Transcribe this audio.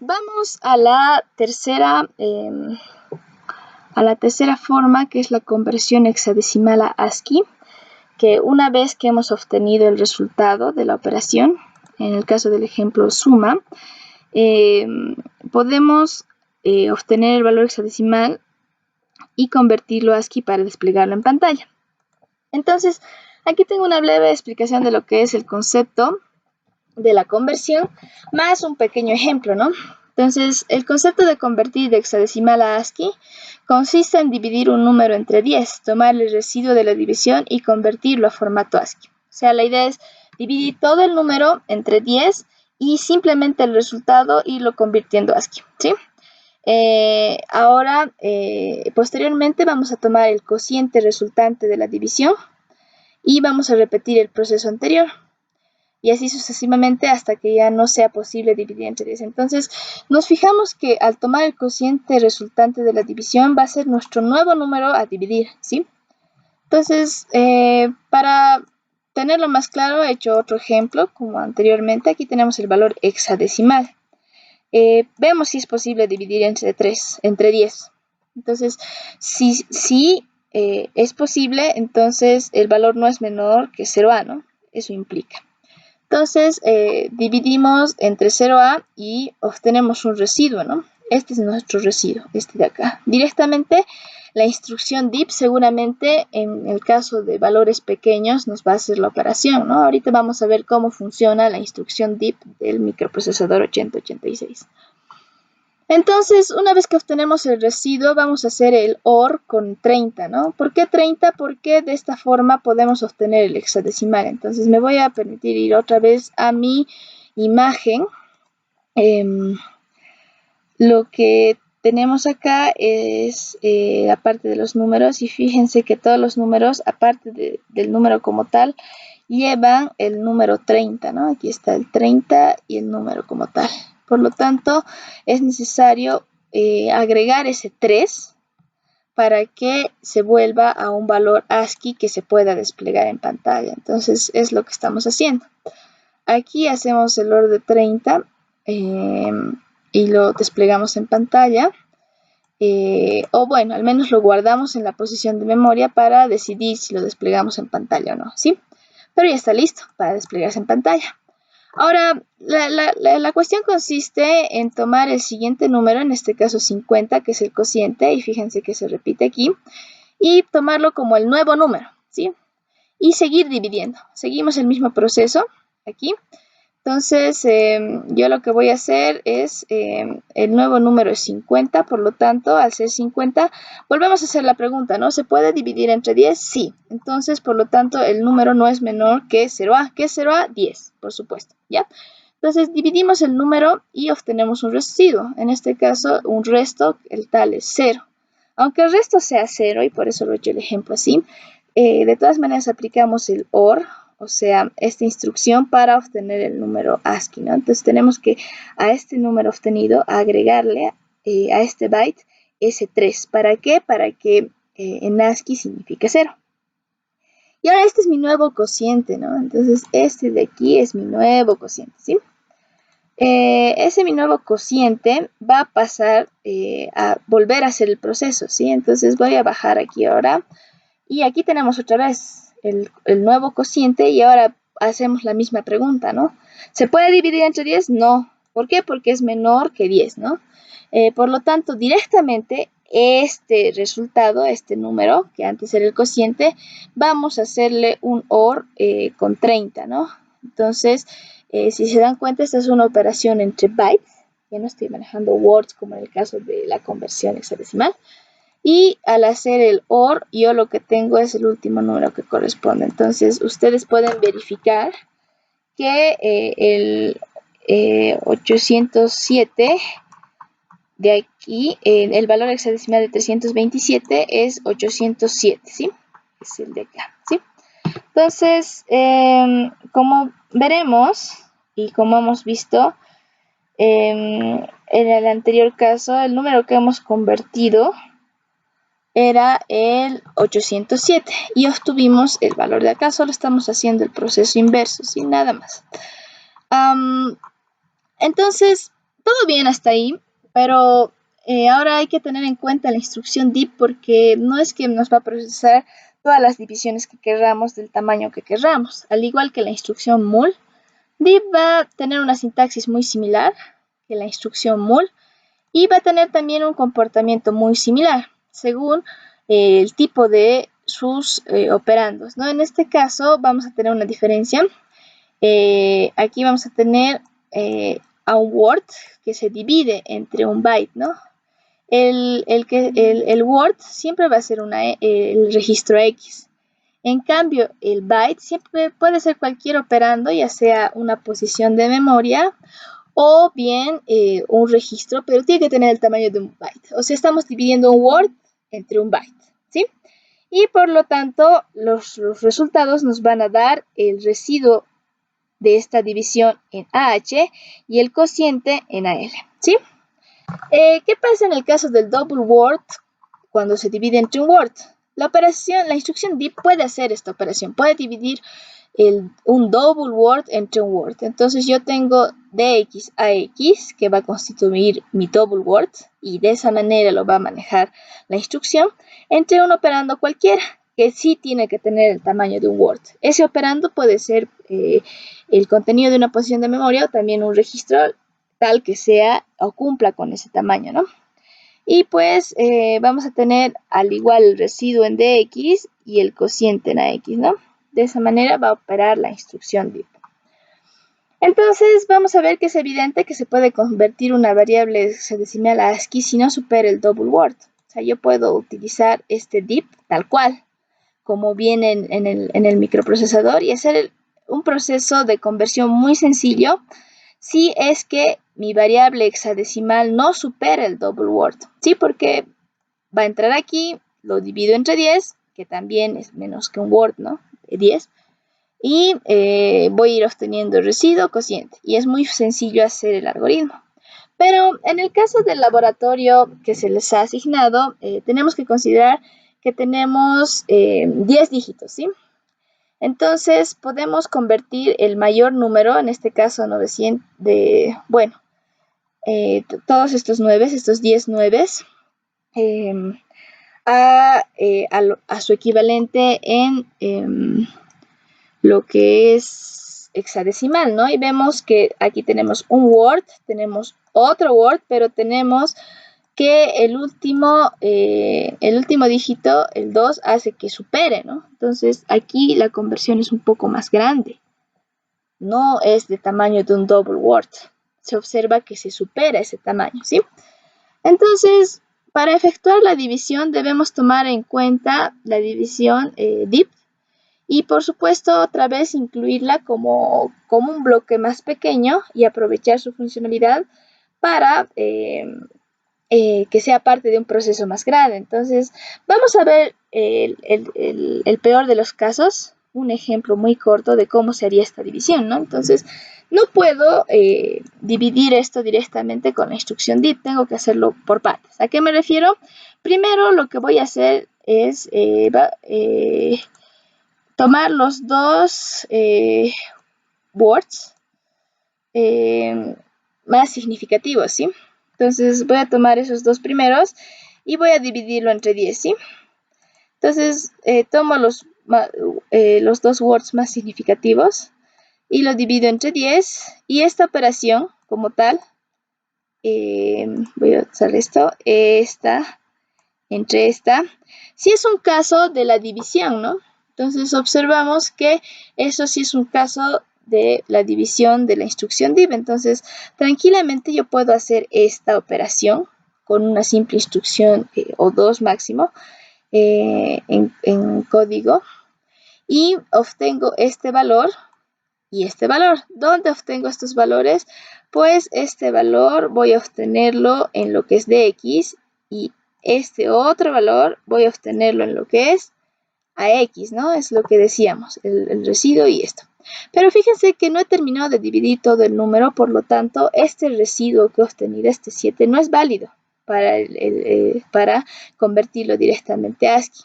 Vamos a la tercera forma, que es la conversión hexadecimal a ASCII, que una vez que hemos obtenido el resultado de la operación, en el caso del ejemplo suma, podemos obtener el valor hexadecimal y convertirlo a ASCII para desplegarlo en pantalla. Entonces, aquí tengo una breve explicación de lo que es el concepto de la conversión, más un pequeño ejemplo, ¿no? Entonces, el concepto de convertir de hexadecimal a ASCII consiste en dividir un número entre 10, tomar el residuo de la división y convertirlo a formato ASCII. O sea, la idea es dividir todo el número entre 10 y simplemente el resultado irlo convirtiendo a ASCII, ¿sí? Posteriormente vamos a tomar el cociente resultante de la división y vamos a repetir el proceso anterior. Y así sucesivamente hasta que ya no sea posible dividir entre 10. Entonces, nos fijamos que al tomar el cociente resultante de la división va a ser nuestro nuevo número a dividir, ¿sí? Entonces, para tenerlo más claro, he hecho otro ejemplo, como anteriormente. Aquí tenemos el valor hexadecimal. Vemos si es posible dividir entre 10. Entonces, si es posible, entonces el valor no es menor que 0A, ¿no? Eso implica. Entonces, dividimos entre 0A y obtenemos un residuo, ¿no? Este es nuestro residuo, este de acá. Directamente, la instrucción DIP seguramente en el caso de valores pequeños nos va a hacer la operación, ¿no? Ahorita vamos a ver cómo funciona la instrucción DIP del microprocesador 8086. Entonces, una vez que obtenemos el residuo, vamos a hacer el OR con 30, ¿no? ¿Por qué 30? Porque de esta forma podemos obtener el hexadecimal. Entonces, me voy a permitir ir otra vez a mi imagen. Lo que tenemos acá es la parte de los números y fíjense que todos los números, aparte del número como tal, llevan el número 30, ¿no? Aquí está el 30 y el número como tal. Por lo tanto, es necesario agregar ese 3 para que se vuelva a un valor ASCII que se pueda desplegar en pantalla. Entonces, es lo que estamos haciendo. Aquí hacemos el OR de 30 y lo desplegamos en pantalla. O bueno, al menos lo guardamos en la posición de memoria para decidir si lo desplegamos en pantalla o no, ¿sí? Pero ya está listo para desplegarse en pantalla. Ahora, la cuestión consiste en tomar el siguiente número, en este caso 50, que es el cociente, y fíjense que se repite aquí, y tomarlo como el nuevo número, ¿sí? Y seguir dividiendo. Seguimos el mismo proceso aquí. Entonces, yo lo que voy a hacer es, el nuevo número es 50, por lo tanto, al ser 50, volvemos a hacer la pregunta, ¿no? ¿Se puede dividir entre 10? Sí. Entonces, por lo tanto, el número no es menor que 0A. ¿Qué es 0A? 10, por supuesto, ¿ya? Entonces, dividimos el número y obtenemos un residuo. En este caso, un resto, el tal es 0. Aunque el resto sea 0, y por eso lo he hecho el ejemplo así, de todas maneras aplicamos el OR, o sea, esta instrucción para obtener el número ASCII, ¿no? Entonces tenemos que a este número obtenido agregarle a este byte ese 3. ¿Para qué? Para que en ASCII signifique 0. Y ahora este es mi nuevo cociente, ¿no? Entonces este de aquí es mi nuevo cociente, ¿sí? Ese mi nuevo cociente va a pasar a volver a hacer el proceso, ¿sí? Entonces voy a bajar aquí ahora y aquí tenemos otra vez el nuevo cociente y ahora hacemos la misma pregunta, ¿no? ¿Se puede dividir entre 10? No. ¿Por qué? Porque es menor que 10, ¿no? Por lo tanto, directamente este resultado, este número, que antes era el cociente, vamos a hacerle un OR con 30, ¿no? Entonces, si se dan cuenta, esta es una operación entre bytes. Ya no estoy manejando words como en el caso de la conversión hexadecimal. Y al hacer el OR, yo lo que tengo es el último número que corresponde. Entonces, ustedes pueden verificar que el 807 de aquí, el valor hexadecimal de 327 es 807, ¿sí? Es el de acá, ¿sí? Entonces, como veremos y como hemos visto en el anterior caso, el número que hemos convertido era el 807 y obtuvimos el valor de acá. Solo estamos haciendo el proceso inverso, sin nada más. Entonces, todo bien hasta ahí, pero ahora hay que tener en cuenta la instrucción DIP porque no es que nos va a procesar todas las divisiones que querramos del tamaño que querramos. Al igual que la instrucción mul, DIP va a tener una sintaxis muy similar que la instrucción mul y va a tener también un comportamiento muy similar según el tipo de sus operandos, ¿no? En este caso vamos a tener una diferencia. Aquí vamos a tener a un word que se divide entre un byte, ¿no? El word siempre va a ser el registro X. En cambio, el byte siempre puede ser cualquier operando, ya sea una posición de memoria o bien un registro, pero tiene que tener el tamaño de un byte. O sea, estamos dividiendo un word entre un byte, ¿sí? Y por lo tanto, los resultados nos van a dar el residuo de esta división en AH y el cociente en AL, ¿sí? ¿Qué pasa en el caso del double word cuando se divide entre un word? La instrucción DIP puede hacer esta operación, puede dividir un double word entre un word. Entonces yo tengo DX AX que va a constituir mi double word y de esa manera lo va a manejar la instrucción entre un operando cualquiera que sí tiene que tener el tamaño de un word. Ese operando puede ser el contenido de una posición de memoria o también un registro tal que sea o cumpla con ese tamaño, ¿no? Y pues vamos a tener al igual el residuo en DX y el cociente en AX, ¿no? De esa manera va a operar la instrucción DIP. Entonces vamos a ver que es evidente que se puede convertir una variable hexadecimal a ASCII si no supera el double word. O sea, yo puedo utilizar este DIP tal cual, como viene en el microprocesador y hacer un proceso de conversión muy sencillo si es que mi variable hexadecimal no supera el double word, ¿sí? Porque va a entrar aquí, lo divido entre 10, que también es menos que un word, ¿no? 10, y voy a ir obteniendo el residuo cociente, y es muy sencillo hacer el algoritmo. Pero en el caso del laboratorio que se les ha asignado, tenemos que considerar que tenemos 10 dígitos, ¿sí? Entonces podemos convertir el mayor número, en este caso 900, todos estos 9, estos 10 9, a su equivalente en lo que es hexadecimal, ¿no? Y vemos que aquí tenemos un word, tenemos otro word, pero tenemos que el último dígito, el 2, hace que supere, ¿no? Entonces aquí la conversión es un poco más grande. No es de tamaño de un double word. Se observa que se supera ese tamaño, ¿sí? Entonces, para efectuar la división debemos tomar en cuenta la división DIP y por supuesto otra vez incluirla como un bloque más pequeño y aprovechar su funcionalidad para que sea parte de un proceso más grande. Entonces, vamos a ver el peor de los casos, un ejemplo muy corto de cómo se haría esta división, ¿no? Entonces, no puedo dividir esto directamente con la instrucción DIP, tengo que hacerlo por partes. ¿A qué me refiero? Primero, lo que voy a hacer es tomar los dos words más significativos, ¿sí? Entonces voy a tomar esos dos primeros y voy a dividirlo entre 10, ¿sí? Entonces tomo los dos words más significativos y lo divido entre 10 y esta operación como tal, voy a usar esto, entre esta, si es un caso de la división, ¿no? Entonces observamos que eso sí es un caso de la división de la instrucción div. Entonces, tranquilamente yo puedo hacer esta operación con una simple instrucción o dos máximo en código y obtengo este valor y este valor. ¿Dónde obtengo estos valores? Pues este valor voy a obtenerlo en lo que es dx y este otro valor voy a obtenerlo en lo que es AX, ¿no? Es lo que decíamos, el residuo y esto. Pero fíjense que no he terminado de dividir todo el número, por lo tanto, este residuo que he obtenido, este 7, no es válido para convertirlo directamente a ASCII.